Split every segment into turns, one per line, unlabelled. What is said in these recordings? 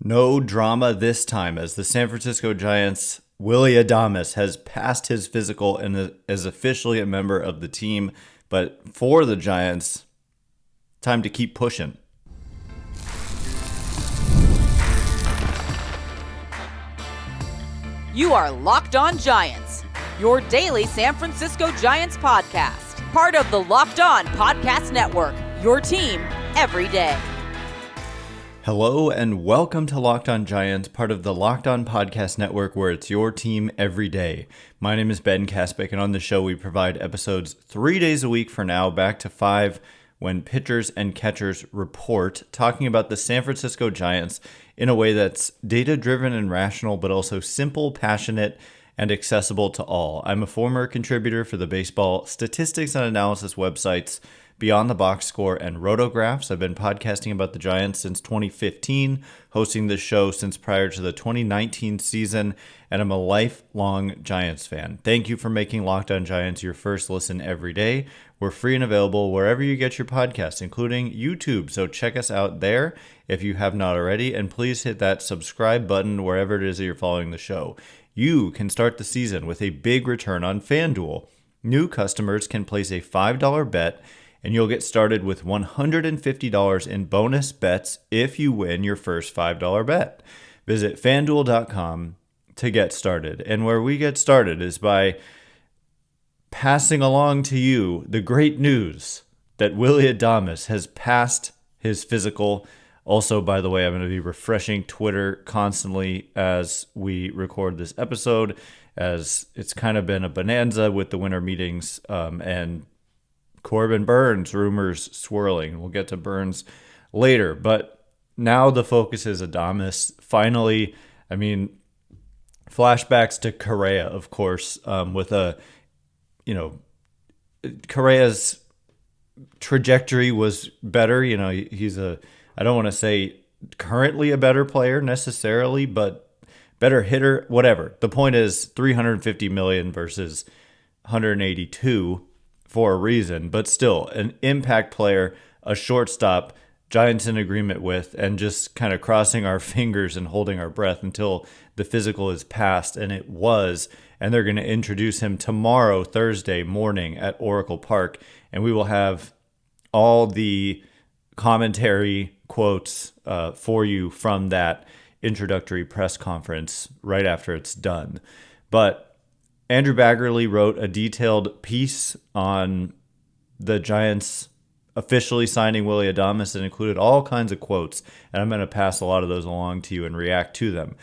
No drama this time as the San Francisco Giants' Willy Adames has passed his physical and is officially a member of the team. But for the Giants, time to keep pushing.
You are Locked On Giants, your daily San Francisco Giants podcast. Part of the Locked On Podcast Network, your team every day.
Hello and welcome to Locked On Giants, part of the Locked On Podcast Network, where it's your team every day. My name is Ben Kaspick, and on the show we provide episodes 3 days a week for now, back to 5 when pitchers and catchers report, talking about the San Francisco Giants in a way that's data-driven and rational, but also simple, passionate, and accessible to all. I'm a former contributor for the baseball statistics and analysis websites Beyond the Box Score and Rotographs. I've been podcasting about the Giants since 2015, hosting this show since prior to the 2019 season, and I'm a lifelong Giants fan. Thank you for making Locked On Giants your first listen every day. We're free and available wherever you get your podcasts, including YouTube, so check us out there if you have not already, and please hit that subscribe button wherever it is that you're following the show. You can start the season with a big return on FanDuel. New customers can place a $5 bet and you'll get started with $150 in bonus bets if you win your first $5 bet. Visit FanDuel.com to get started. And where we get started is by passing along to you the great news that Willy Adames has passed his physical. Also, by the way, I'm going to be refreshing Twitter constantly as we record this episode, as it's kind of been a bonanza with the winter meetings and Corbin Burnes rumors swirling. We'll get to Burnes later, but now the focus is Adames. Finally, I mean, flashbacks to Correa, of course, with Correa's trajectory was better. You know, he's I don't want to say currently a better player necessarily, but better hitter, whatever. The point is $350 million versus 182 for a reason, but still an impact player, a shortstop, Giants in agreement with, and just kind of crossing our fingers and holding our breath until the physical is passed, and it was, and they're going to introduce him tomorrow, Thursday morning at Oracle Park, and we will have all the commentary quotes for you from that introductory press conference right after it's done. But Andrew Baggerly wrote a detailed piece on the Giants officially signing Willy Adames and included all kinds of quotes, and I'm going to pass a lot of those along to you and react to them.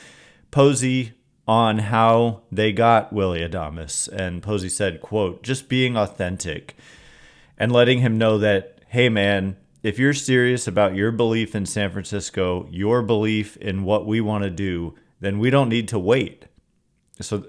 Posey on how they got Willy Adames, and Posey said, quote, "Just being authentic and letting him know that, hey man, if you're serious about your belief in San Francisco, your belief in what we want to do, then we don't need to wait." So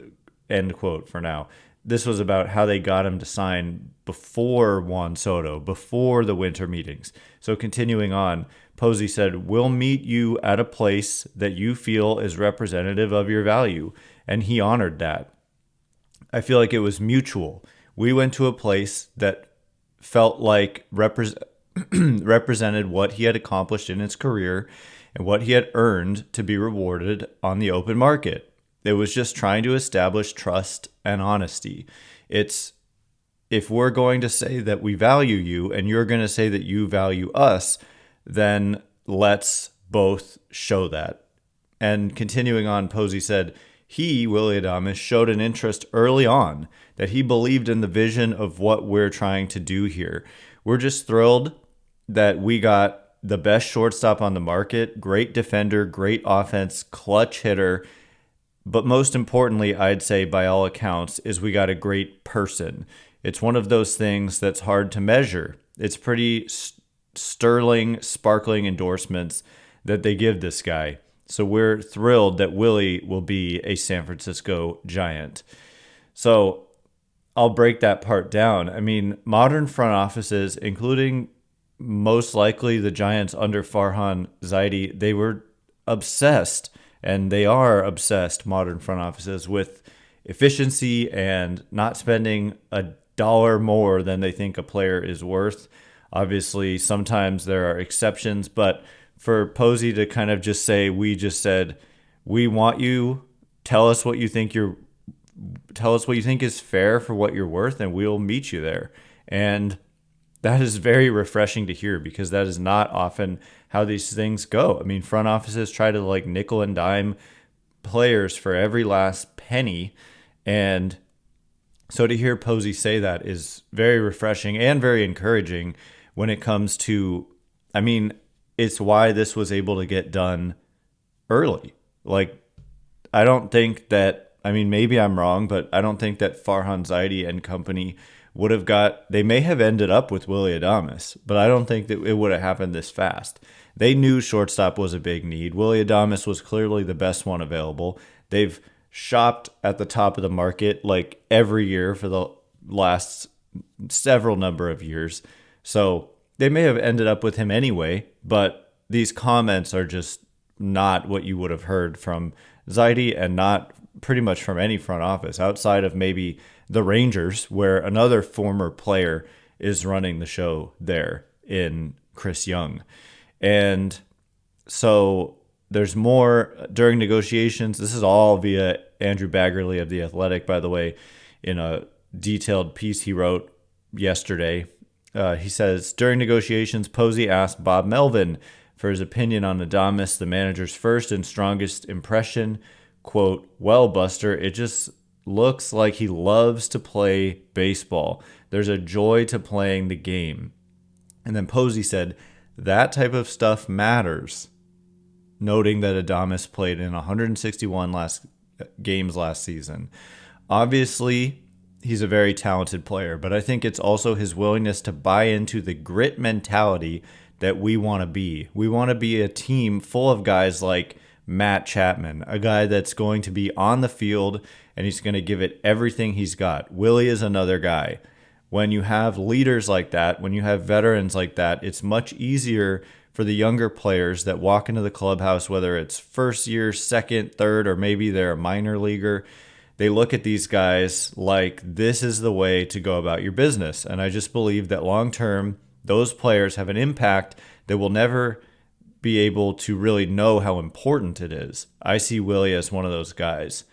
end quote for now. This was about how they got him to sign before Juan Soto, before the winter meetings. So continuing on, Posey said, "We'll meet you at a place that you feel is representative of your value." And he honored that. I feel like it was mutual. We went to a place that felt like represented what he had accomplished in his career and what he had earned to be rewarded on the open market. It was just trying to establish trust and honesty. It's, if we're going to say that we value you and you're going to say that you value us, then let's both show that. And continuing on, Posey said, Willy Adames, showed an interest early on that he believed in the vision of what we're trying to do here. We're just thrilled that we got the best shortstop on the market, great defender, great offense, clutch hitter. But most importantly, I'd say by all accounts, is we got a great person. It's one of those things that's hard to measure. It's pretty sterling, sparkling endorsements that they give this guy. So we're thrilled that Willy will be a San Francisco Giant. So I'll break that part down. I mean, modern front offices, including most likely the Giants under Farhan Zaidi, they were obsessed. And they are obsessed, modern front offices, with efficiency and not spending a dollar more than they think a player is worth. Obviously, sometimes there are exceptions, but for Posey to kind of just say, we just said, we want you, tell us what you think is fair for what you're worth, and we'll meet you there. And that is very refreshing to hear, because that is not often how these things go. I mean, front offices try to like nickel and dime players for every last penny. And so to hear Posey say that is very refreshing and very encouraging when it comes to, I mean, it's why this was able to get done early. Like, I don't think that, I mean, maybe I'm wrong, but I don't think that Farhan Zaidi and company would have they may have ended up with Willy Adames, but I don't think that it would have happened this fast. They knew shortstop was a big need. Willy Adames was clearly the best one available. They've shopped at the top of the market like every year for the last several number of years. So they may have ended up with him anyway, but these comments are just not what you would have heard from Zaidi, and not pretty much from any front office outside of maybe the Rangers, where another former player is running the show there in Chris Young. And so there's more during negotiations. This is all via Andrew Baggerly of The Athletic, by the way, in a detailed piece he wrote yesterday. He says, during negotiations, Posey asked Bob Melvin for his opinion on Adames, the manager's first and strongest impression. Quote, well, Buster, it just looks like he loves to play baseball. There's a joy to playing the game. And then Posey said, that type of stuff matters, noting that Adames played in 161 games last season. Obviously, he's a very talented player, but I think it's also his willingness to buy into the grit mentality that we want to be. We want to be a team full of guys like Matt Chapman, a guy that's going to be on the field and he's going to give it everything he's got. Willy is another guy. When you have leaders like that, when you have veterans like that, it's much easier for the younger players that walk into the clubhouse, whether it's first year, second, third, or maybe they're a minor leaguer. They look at these guys like this is the way to go about your business. And I just believe that long term, those players have an impact that will never be able to really know how important it is. I see Willy as one of those guys.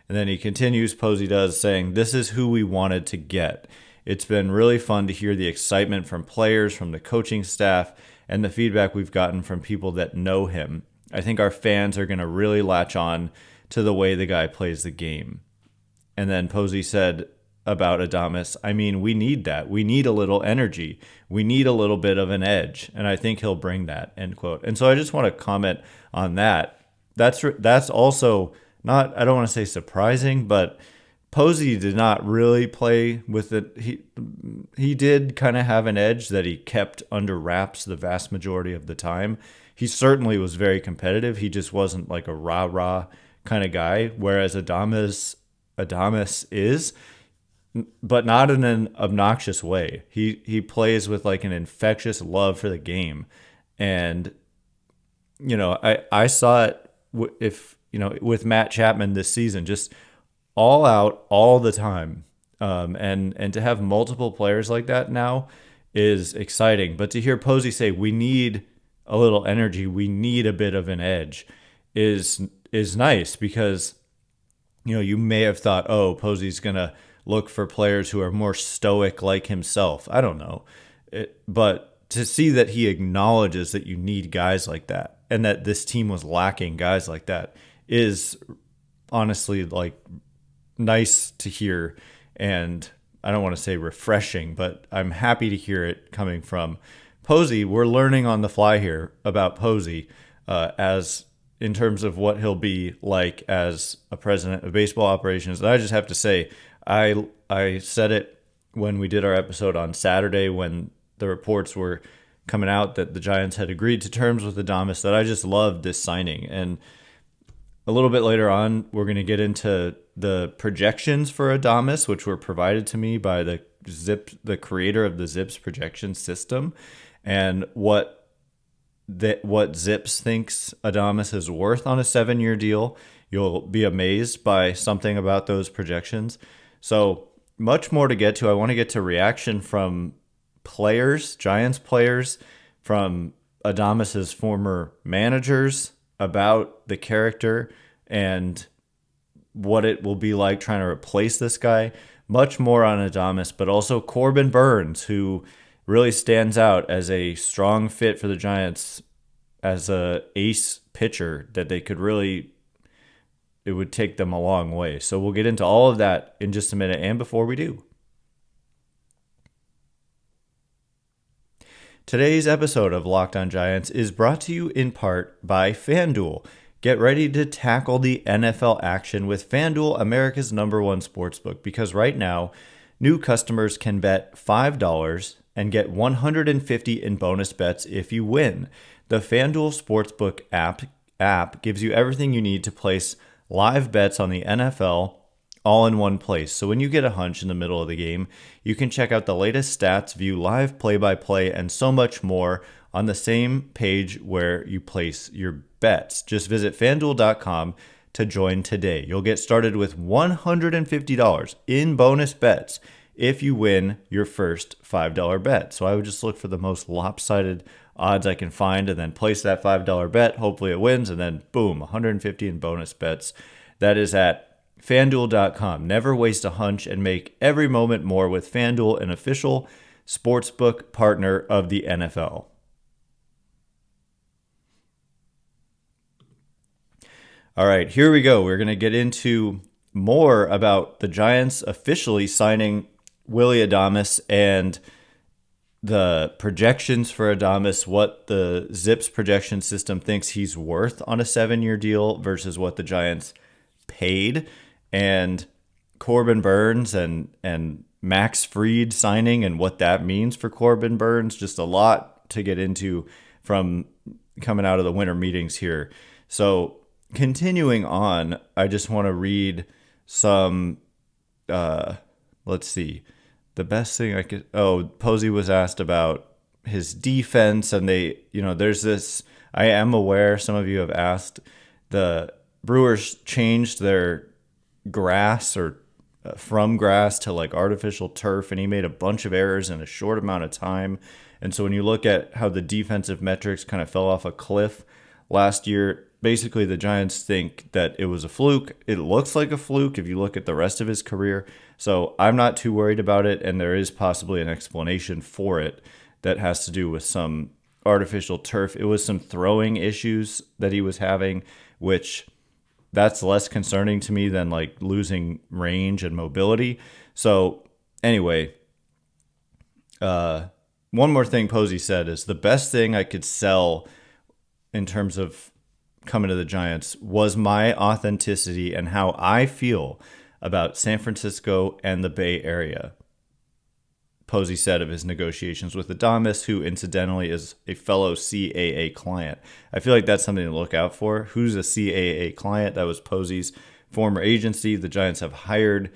And then he continues, Posey does, saying, this is who we wanted to get. It's been really fun to hear the excitement from players, from the coaching staff, and the feedback we've gotten from people that know him. I think our fans are going to really latch on to the way the guy plays the game. And then Posey said about Adames, I mean, we need that. We need a little energy. We need a little bit of an edge. And I think he'll bring that, end quote. And so I just want to comment on that. That's also not, I don't want to say surprising, but Posey did not really play with it. He did kind of have an edge that he kept under wraps the vast majority of the time. He certainly was very competitive. He just wasn't like a rah-rah kind of guy, whereas Adames is, but not in an obnoxious way. He plays with like an infectious love for the game. And, you know, I saw it with Matt Chapman this season, just all out all the time. And to have multiple players like that now is exciting. But to hear Posey say, we need a little energy, we need a bit of an edge is nice, because, you know, you may have thought, oh, Posey's going to look for players who are more stoic like himself. I don't know. But to see that he acknowledges that you need guys like that and that this team was lacking guys like that is honestly like nice to hear. And I don't want to say refreshing, but I'm happy to hear it coming from Posey. We're learning on the fly here about Posey as in terms of what he'll be like as a president of baseball operations. And I just have to say, I said it when we did our episode on Saturday when the reports were coming out that the Giants had agreed to terms with Adames, that I just loved this signing. And a little bit later on, we're going to get into the projections for Adames, which were provided to me by the creator of the Zips projection system, and what Zips thinks Adames is worth on a 7-year deal. You'll be amazed by something about those projections. So much more to get to. I want to get to reaction from players, Giants players, from Adames's former managers about the character and what it will be like trying to replace this guy. Much more on Adames, but also Corbin Burnes, who really stands out as a strong fit for the Giants as a ace pitcher that they could really, it would take them a long way. So we'll get into all of that in just a minute. And before we do, today's episode of Locked On Giants is brought to you in part by FanDuel. Get ready to tackle the NFL action with FanDuel, America's #1 sportsbook, because right now, new customers can bet $5 and get $150 in bonus bets if you win. The FanDuel Sportsbook app gives you everything you need to place live bets on the NFL all in one place. So when you get a hunch in the middle of the game, you can check out the latest stats, view live play-by-play, and so much more on the same page where you place your bets. Just visit FanDuel.com to join today. You'll get started with $150 in bonus bets if you win your first $5 bet. So I would just look for the most lopsided odds I can find and then place that $5 bet. Hopefully it wins, and then boom, $150 in bonus bets. That is at FanDuel.com. Never waste a hunch and make every moment more with FanDuel, an official sportsbook partner of the NFL. All right, here we go. We're going to get into more about the Giants officially signing Willy Adames and the projections for Adames, what the Zips projection system thinks he's worth on a 7-year deal versus what the Giants paid, and Corbin Burnes and Max Fried signing and what that means for Corbin Burnes. Just a lot to get into from coming out of the winter meetings here. So continuing on, I just want to read some, let's see, the best thing I could, Posey was asked about his defense, and there's this, I am aware, some of you have asked, the Brewers changed their grass or from grass to like artificial turf, and he made a bunch of errors in a short amount of time. And so when you look at how the defensive metrics kind of fell off a cliff last year, basically the Giants think that it was a fluke. It looks like a fluke if you look at the rest of his career. So I'm not too worried about it, and there is possibly an explanation for it that has to do with some artificial turf. It was some throwing issues that he was having, which that's less concerning to me than like losing range and mobility. So anyway, one more thing Posey said is the best thing I could sell in terms of coming to the Giants was my authenticity and how I feel about San Francisco and the Bay Area. Posey said of his negotiations with Adames, who incidentally is a fellow CAA client. I feel like that's something to look out for. Who's a CAA client? That was Posey's former agency. The Giants have hired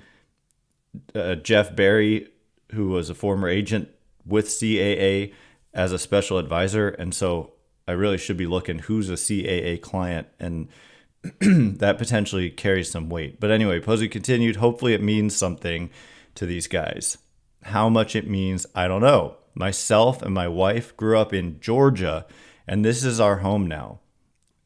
Jeff Berry, who was a former agent with CAA, as a special advisor. And so I really should be looking who's a CAA client, and that potentially carries some weight. But anyway, Posey continued, hopefully it means something to these guys. How much it means, I don't know. Myself and my wife grew up in Georgia, and this is our home now.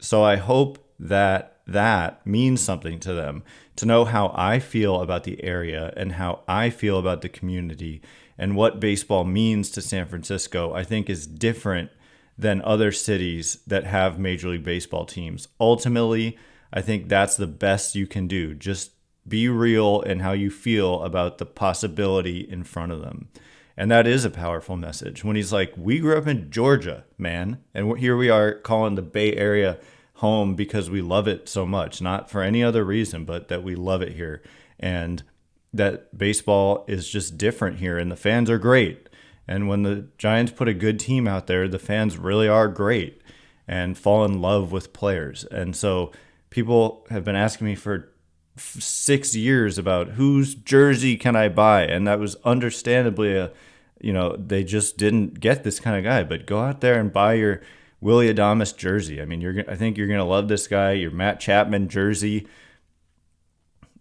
So I hope that that means something to them, to know how I feel about the area and how I feel about the community and what baseball means to San Francisco, I think is different than other cities that have Major League Baseball teams. Ultimately, I think that's the best you can do. Just be real in how you feel about the possibility in front of them. And that is a powerful message. When he's like, we grew up in Georgia, man. And here we are calling the Bay Area home because we love it so much. Not for any other reason, but that we love it here. And that baseball is just different here. And the fans are great. And when the Giants put a good team out there, the fans really are great and fall in love with players. And so people have been asking me for 6 years about whose jersey can I buy, and that was understandably they just didn't get this kind of guy. But go out there and buy your Willy Adames jersey. I mean, I think you're gonna love this guy. Your Matt Chapman jersey,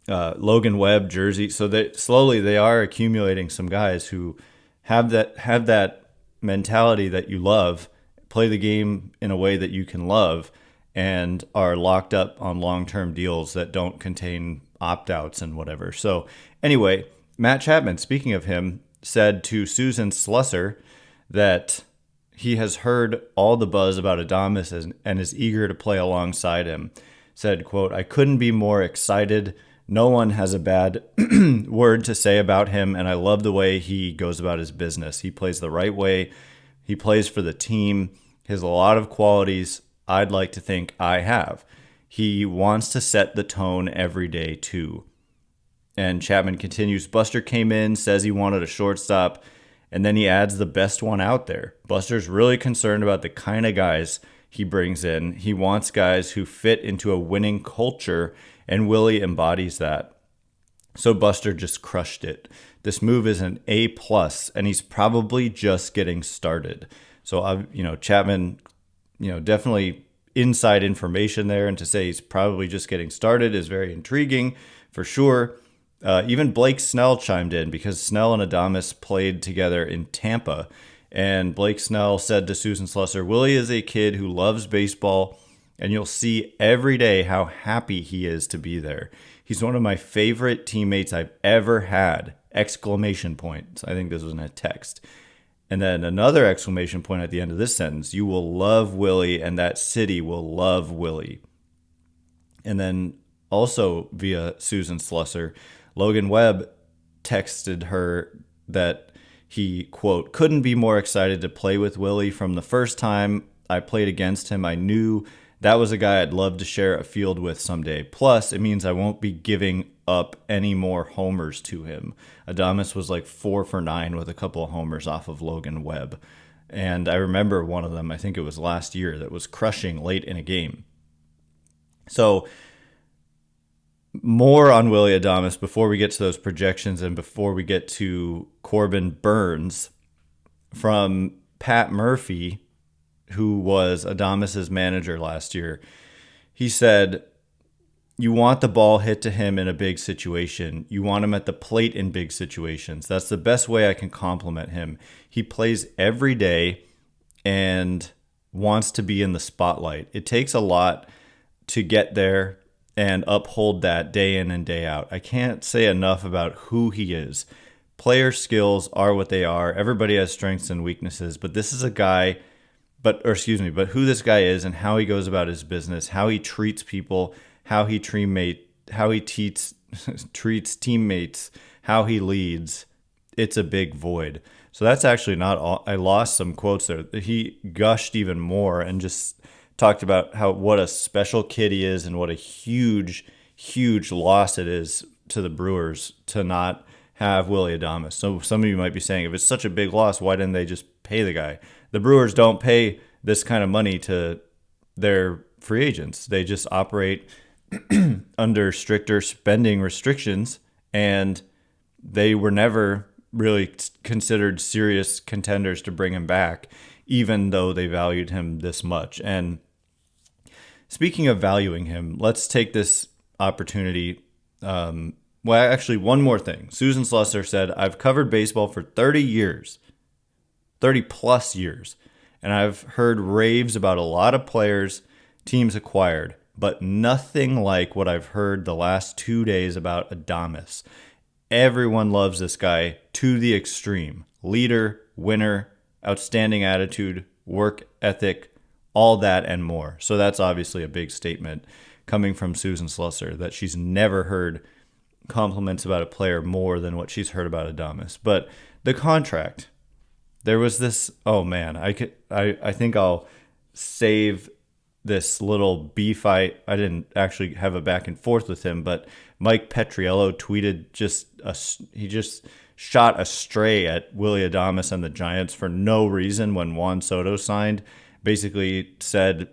Logan Webb jersey. So that slowly they are accumulating some guys who have that mentality that you love, play the game in a way that you can love and are locked up on long-term deals that don't contain opt-outs and whatever. So anyway, Matt Chapman, speaking of him, said to Susan Slusser that he has heard all the buzz about Adames and is eager to play alongside him. Said, quote, "I couldn't be more excited. No one has a bad word to say about him, and I love the way he goes about his business. He plays the right way. He plays for the team. He has a lot of qualities I'd like to think I have. He wants to set the tone every day, too." And Chapman continues, "Buster came in, says he wanted a shortstop, and then he adds the best one out there. Buster's really concerned about the kind of guys he brings in. He wants guys who fit into a winning culture, and Willy embodies that. So Buster just crushed it. This move is an A+, and he's probably just getting started." So, Chapman, definitely inside information there, and to say he's probably just getting started is very intriguing for sure. Even Blake Snell chimed in because Snell and Adames played together in Tampa. And Blake Snell said to Susan Slusser, "Willy is a kid who loves baseball, and you'll see every day how happy he is to be there. He's one of my favorite teammates I've ever had!" Exclamation point. I think this was in a text. And then another exclamation point at the end of this sentence. "You will love Willy, and that city will love Willy." And then also via Susan Slusser, Logan Webb texted her that he, quote, "couldn't be more excited to play with Willy. From the first time I played against him, I knew that was a guy I'd love to share a field with someday. Plus, it means I won't be giving up any more homers to him." Adames was like 4 for 9 with a couple of homers off of Logan Webb. And I remember one of them, I think it was last year, that was crushing late in a game. So more on Willy Adames before we get to those projections and before we get to Corbin Burnes from Pat Murphy, who was Adames's manager last year. He said, "You want the ball hit to him in a big situation. You want him at the plate in big situations. That's the best way I can compliment him. He plays every day and wants to be in the spotlight. It takes a lot to get there and uphold that day in and day out. I can't say enough about who he is. Player skills are what they are. Everybody has strengths and weaknesses, but this is a guy, but who this guy is and how he goes about his business, how he treats people, how he treats teammates, how he leads. It's a big void." So that's actually not all. I lost some quotes there. He gushed even more and just talked about what a special kid he is and what a huge, huge loss it is to the Brewers to not have Willy Adames. So some of you might be saying, if it's such a big loss, why didn't they just pay the guy? The Brewers don't pay this kind of money to their free agents. They just operate under stricter spending restrictions, and they were never really considered serious contenders to bring him back, even though they valued him this much. And speaking of valuing him, let's take this opportunity. Actually, one more thing. Susan Slusser said, "I've covered baseball for 30 years, 30 plus years, and I've heard raves about a lot of players teams acquired, but nothing like what I've heard the last 2 days about Adames. Everyone loves this guy to the extreme. Leader, winner, outstanding attitude, work ethic, all that and more." So that's obviously a big statement coming from Susan Slusser, that she's never heard compliments about a player more than what she's heard about Adames. But the contract, there was this, oh man, I think I'll save this little beef. I didn't actually have a back and forth with him, but Mike Petriello tweeted he just shot a stray at Willy Adames and the Giants for no reason when Juan Soto signed. Basically said,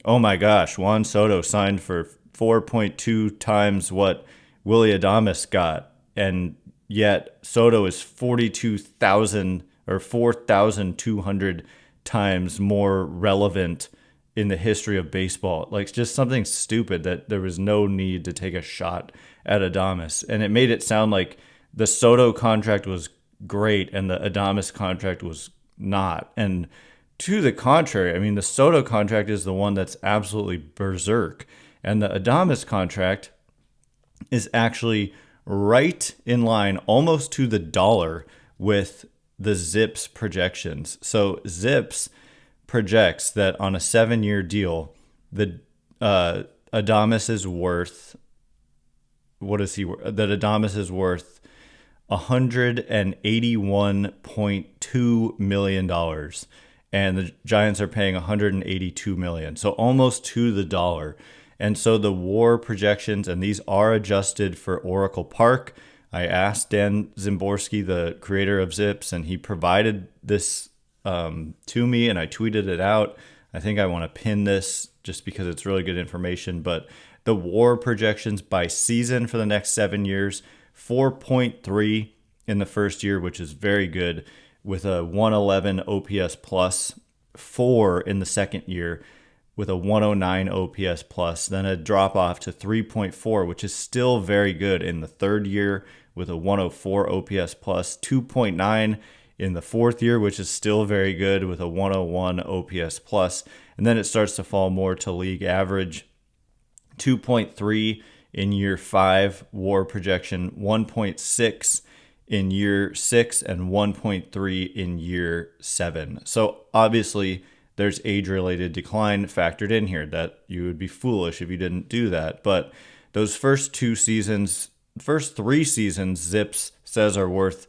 "Oh my gosh, Juan Soto signed for 4.2 times what Willy Adames got, and yet Soto is 42,000 or 4,200 times more relevant in the history of baseball." Like, just something stupid that there was no need to take a shot at Adames. And it made it sound like the Soto contract was great and the Adames contract was not. And to the contrary, I mean, the Soto contract is the one that's absolutely berserk. And the Adames contract is actually right in line, almost to the dollar, with the Zips projections. So Zips projects that on a 7-year deal, the Adames is worth, what is he worth? That Adames is worth $181.2 million. And the Giants are paying $182 million. So almost to the dollar. And so the WAR projections, and these are adjusted for Oracle Park. I asked Dan Szymborski, the creator of Zips, and he provided this to me, and I tweeted it out. I think I want to pin this just because it's really good information. But the WAR projections by season for the next 7 years, 4.3 in the first year, which is very good, with a 111 OPS plus, 4 in the second year, with a 109 OPS plus, then a drop off to 3.4, which is still very good in the third year with a 104 OPS plus, 2.9 in the fourth year, which is still very good with a 101 OPS plus, and then it starts to fall more to league average, 2.3 in year 5 WAR projection, 1.6 in year 6, and 1.3 in year 7. So obviously there's age-related decline factored in here that you would be foolish if you didn't do that. But those first 3 seasons, Zips says are worth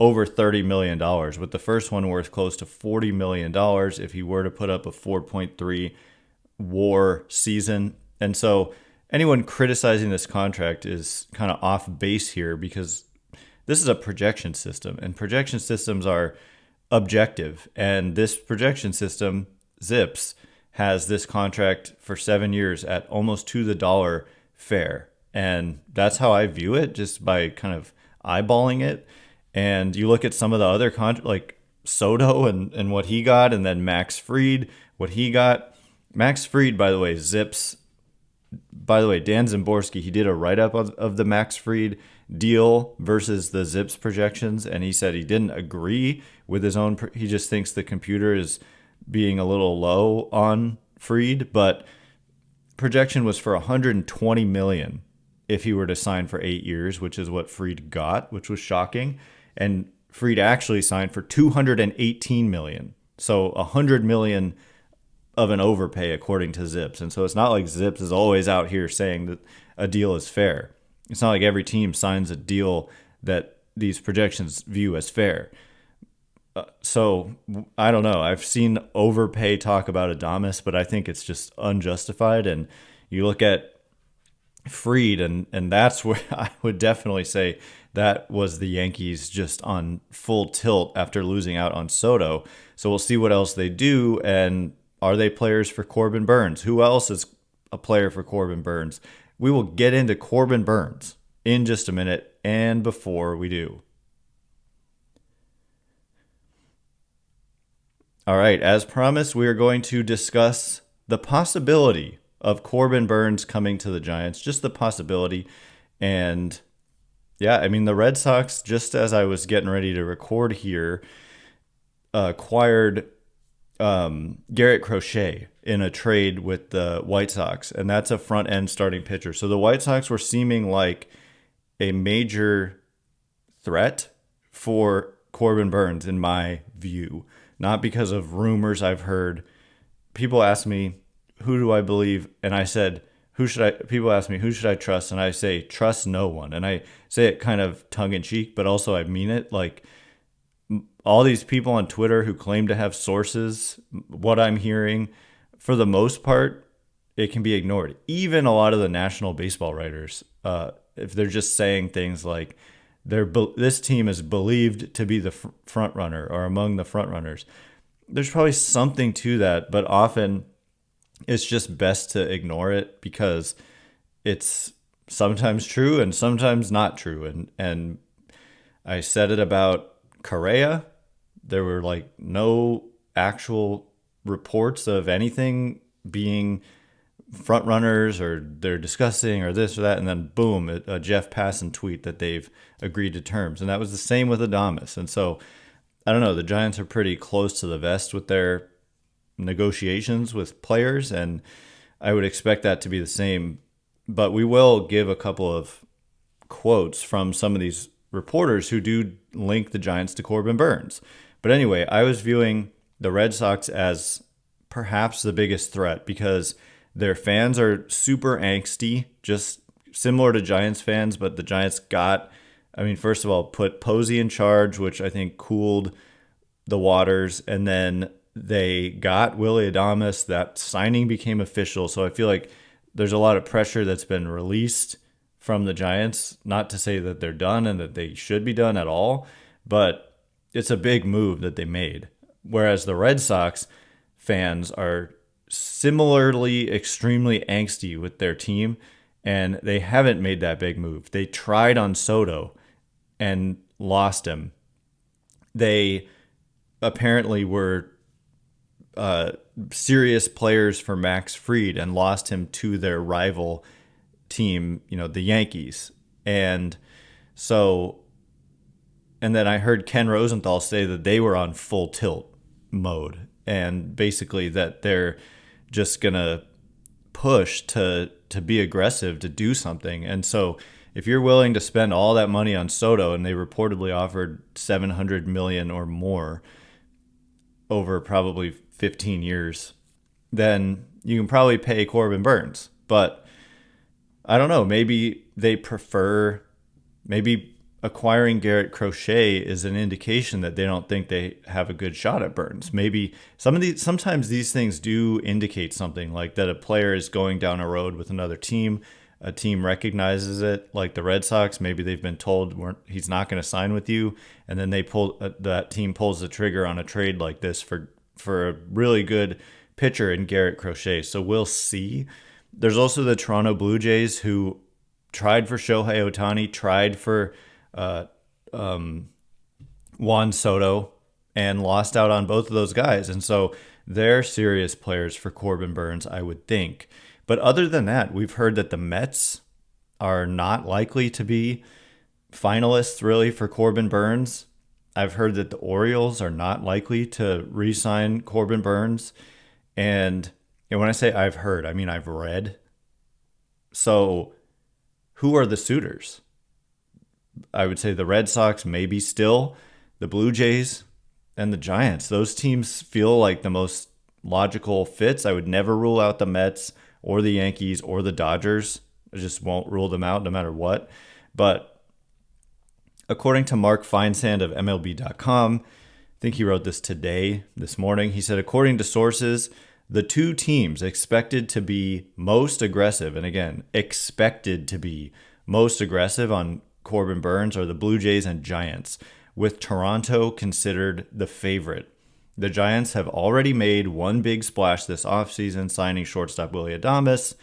over $30 million, with the first one worth close to $40 million if he were to put up a 4.3 WAR season. And so anyone criticizing this contract is kind of off base here, because this is a projection system, and projection systems are objective. And this projection system, Zips, has this contract for 7 years at almost to the dollar fair. And that's how I view it, just by kind of eyeballing it. And you look at some of the other like Soto and what he got, and then Max Fried, what he got. Max Fried, by the way, Zips. By the way, Dan Szymborski, he did a write-up of the Max Fried deal versus the Zips projections, and he said he didn't agree with his own. He just thinks the computer is being a little low on Fried, but projection was for $120 million if he were to sign for 8 years, which is what Fried got, which was shocking. And Fried actually signed for $218 million, so $100 million of an overpay according to Zips. And so it's not like Zips is always out here saying that a deal is fair. It's not like every team signs a deal that these projections view as fair. So I don't know. I've seen overpay talk about Adames, but I think it's just unjustified. And you look at Fried, and that's where I would definitely say that was the Yankees just on full tilt after losing out on Soto. So we'll see what else they do. And are they players for Corbin Burnes? Who else is a player for Corbin Burnes? We will get into Corbin Burnes in just a minute, and before we do, all right, as promised, we are going to discuss the possibility of Corbin Burnes coming to the Giants, just the possibility. And yeah, I mean, the Red Sox, just as I was getting ready to record here, acquired Garrett Crochet in a trade with the White Sox, and that's a front end starting pitcher. So the White Sox were seeming like a major threat for Corbin Burnes in my view, not because of rumors I've heard. People ask me, who do I believe? And I said, people ask me, who should I trust? And I say, trust no one. And I say it kind of tongue in cheek, but also I mean it. Like, all these people on Twitter who claim to have sources, what I'm hearing, for the most part, it can be ignored. Even a lot of the national baseball writers, if they're just saying things like, this team is believed to be the front runner or among the front runners, there's probably something to that, but often it's just best to ignore it because it's sometimes true and sometimes not true. And I said it about Correa. There were like no actual reports of anything being front runners or they're discussing or this or that. And then boom, a Jeff Passan tweet that they've agreed to terms. And that was the same with Adames. And so I don't know, the Giants are pretty close to the vest with their negotiations with players, and I would expect that to be the same. But we will give a couple of quotes from some of these reporters who do link the Giants to Corbin Burnes. But anyway, I was viewing the Red Sox as perhaps the biggest threat because their fans are super angsty, just similar to Giants fans, but the Giants first of all, put Posey in charge, which I think cooled the waters, and then they got Willy Adames. That signing became official, so I feel like there's a lot of pressure that's been released from the Giants. Not to say that they're done and that they should be done at all, but it's a big move that they made. Whereas the Red Sox fans are similarly extremely angsty with their team, and they haven't made that big move. They tried on Soto and lost him. They apparently were serious players for Max Fried and lost him to their rival team, the Yankees. And then I heard Ken Rosenthal say that they were on full tilt mode, and basically that they're just going to push to be aggressive, to do something. And so if you're willing to spend all that money on Soto, and they reportedly offered $700 million or more over probably 15 years, then you can probably pay Corbin Burnes. But I don't know, maybe they prefer, maybe acquiring Garrett Crochet is an indication that they don't think they have a good shot at Burnes. Maybe sometimes these things do indicate something, like that a player is going down a road with another team. A team recognizes it, like the Red Sox. Maybe they've been told he's not going to sign with you, and then that team pulls the trigger on a trade like this for a really good pitcher in Garrett Crochet. So we'll see. There's also the Toronto Blue Jays, who tried for Shohei Ohtani, tried for Juan Soto, and lost out on both of those guys. And so they're serious players for Corbin Burnes, I would think. But other than that, we've heard that the Mets are not likely to be finalists really for Corbin Burnes. I've heard that the Orioles are not likely to re-sign Corbin Burnes. And when I say I've heard, I mean I've read. So who are the suitors? I would say the Red Sox maybe still, the Blue Jays, and the Giants. Those teams feel like the most logical fits. I would never rule out the Mets or the Yankees or the Dodgers. I just won't rule them out no matter what. But according to Mark Feinsand of MLB.com, I think he wrote this this morning, he said, according to sources, the two teams expected to be most aggressive, and again, expected to be most aggressive on Corbin Burnes are the Blue Jays and Giants, with Toronto considered the favorite. The Giants have already made one big splash this offseason, signing shortstop Willy Adames.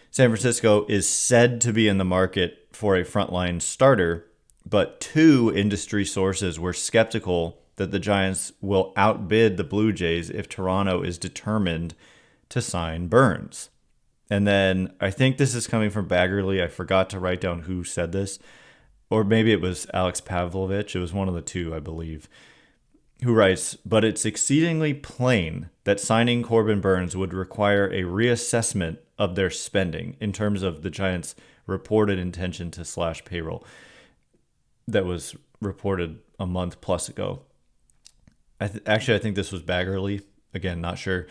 San Francisco is said to be in the market for a frontline starter, but two industry sources were skeptical that the Giants will outbid the Blue Jays if Toronto is determined to sign Burnes. And then I think this is coming from Baggerly. I forgot to write down who said this. Or maybe it was Alex Pavlovich. It was one of the two, I believe, who writes, but it's exceedingly plain that signing Corbin Burnes would require a reassessment of their spending in terms of the Giants' reported intention to slash payroll that was reported a month plus ago. I think this was Baggerly. Again, not sure.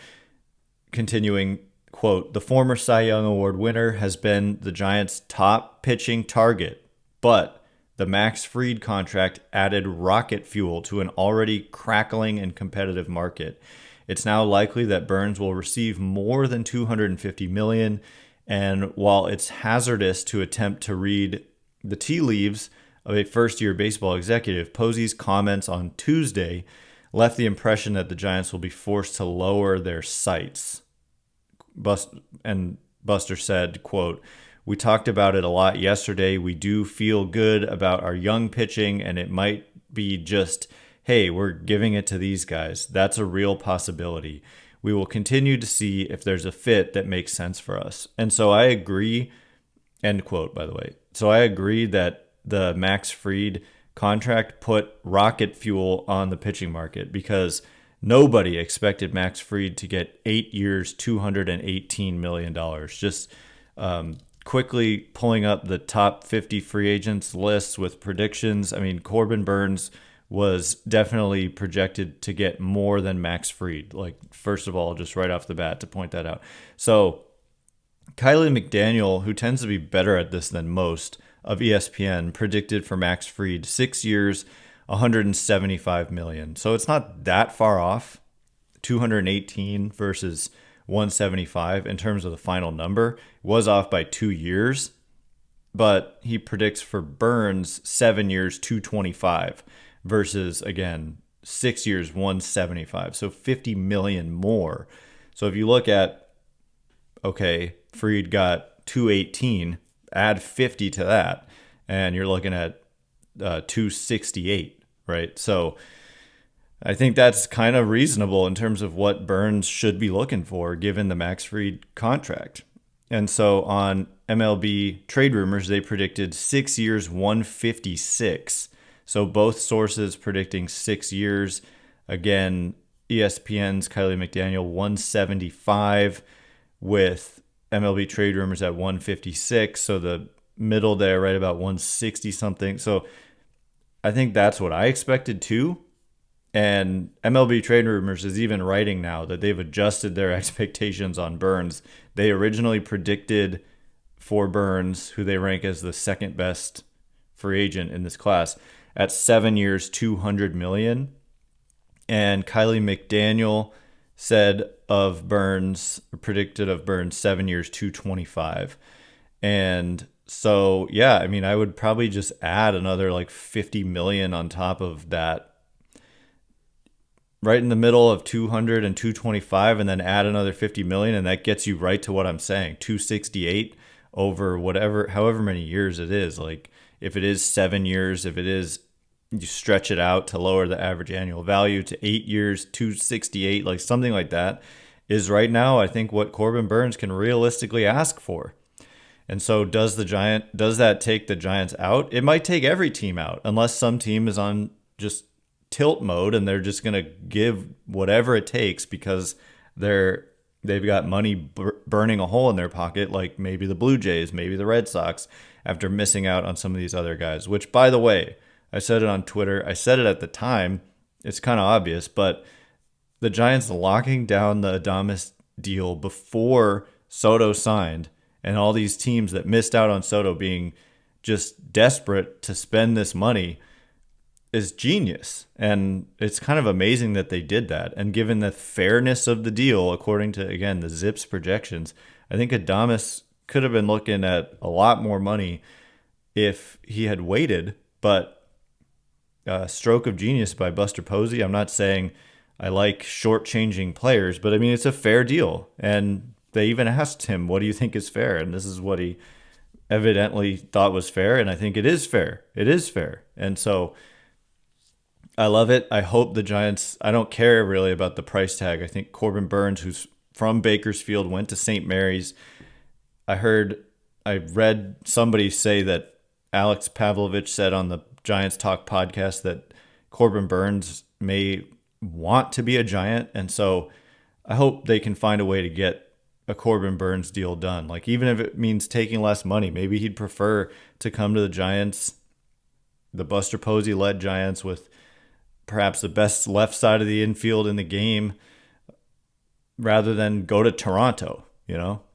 Continuing, quote, the former Cy Young Award winner has been the Giants' top pitching target, but the Max Fried contract added rocket fuel to an already crackling and competitive market. It's now likely that Burnes will receive more than $250 million, and while it's hazardous to attempt to read the tea leaves of a first-year baseball executive, Posey's comments on Tuesday left the impression that the Giants will be forced to lower their sights. Buster said, quote, we talked about it a lot yesterday. We do feel good about our young pitching, and it might be just, hey, we're giving it to these guys. That's a real possibility. We will continue to see if there's a fit that makes sense for us. And so I agree, end quote, by the way. So I agree that the Max Fried contract put rocket fuel on the pitching market because Nobody expected Max Fried to get 8 years, $218 million. Just quickly pulling up the top 50 free agents lists with predictions. I mean, Corbin Burnes was definitely projected to get more than Max Fried. Like, first of all, just right off the bat to point that out. So Kylie McDaniel, who tends to be better at this than most, of ESPN, predicted for Max Fried 6 years, $175 million. So it's not that far off, 218 versus 175 in terms of the final number. It was off by 2 years, but he predicts for Burnes 7 years, 225 versus, again, 6 years, 175. So 50 million more. So if you look at, okay, Fried got 218, add 50 to that, and you're looking at 268, right? So I think that's kind of reasonable in terms of what Burnes should be looking for given the Max Fried contract. And so on MLB Trade Rumors, they predicted 6 years, 156. So both sources predicting 6 years. Again, ESPN's Kylie McDaniel 175 with MLB Trade Rumors at 156. So the middle there, right about 160 something. So I think that's what I expected too. And MLB Trade Rumors is even writing now that they've adjusted their expectations on Burnes. They originally predicted for Burnes, who they rank as the second best free agent in this class, at 7 years, $200 million. And Kylie McDaniel said of Burnes, predicted of Burnes, 7 years, $225. And so, yeah, I mean, I would probably just add another like 50 million on top of that, right in the middle of 200 and 225, and then add another 50 million. And that gets you right to what I'm saying, 268 over whatever, however many years it is. Like if it is 7 years, if it is, you stretch it out to lower the average annual value to 8 years, 268, like something like that is right now, I think, what Corbin Burnes can realistically ask for. And so does that take the Giants out? It might take every team out unless some team is on just tilt mode and they're just going to give whatever it takes because they've got money burning a hole in their pocket, like maybe the Blue Jays, maybe the Red Sox, after missing out on some of these other guys, which, by the way, I said it on Twitter. I said it at the time. It's kind of obvious, but the Giants locking down the Adames deal before Soto signed, and all these teams that missed out on Soto being just desperate to spend this money is genius. And it's kind of amazing that they did that. And given the fairness of the deal, according to, again, the Zips projections, I think Adames could have been looking at a lot more money if he had waited. But stroke of genius by Buster Posey. I'm not saying I like shortchanging players, but I mean, it's a fair deal. And they even asked him, what do you think is fair? And this is what he evidently thought was fair. And I think it is fair. It is fair. And so I love it. I hope the Giants, I don't care really about the price tag. I think Corbin Burnes, who's from Bakersfield, went to St. Mary's. I read somebody say that Alex Pavlovich said on the Giants Talk podcast that Corbin Burnes may want to be a Giant. And so I hope they can find a way to get a Corbin Burnes deal done. Like, even if it means taking less money, maybe he'd prefer to come to the Giants, the Buster Posey led Giants, with perhaps the best left side of the infield in the game, rather than go to Toronto,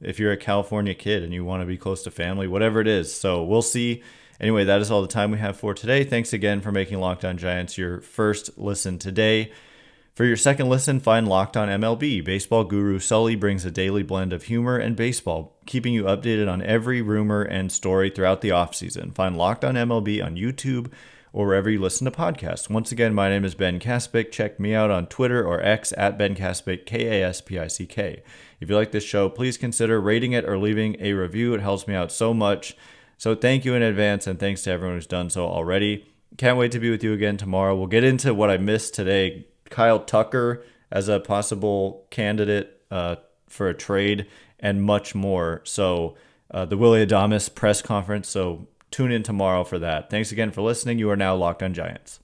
if you're a California kid and you want to be close to family, whatever it is. So we'll see. Anyway, that is all the time we have for today. Thanks again for making Locked On Giants your first listen today. For your second listen, find Locked On MLB. Baseball guru Sully brings a daily blend of humor and baseball, keeping you updated on every rumor and story throughout the offseason. Find Locked On MLB on YouTube or wherever you listen to podcasts. Once again, my name is Ben Kaspick. Check me out on Twitter or X at Ben Kaspick, Kaspick. If you like this show, please consider rating it or leaving a review. It helps me out so much. So thank you in advance, and thanks to everyone who's done so already. Can't wait to be with you again tomorrow. We'll get into what I missed today. Kyle Tucker as a possible candidate for a trade, and much more. So the Willy Adames press conference. So tune in tomorrow for that. Thanks again for listening. You are now Locked On Giants.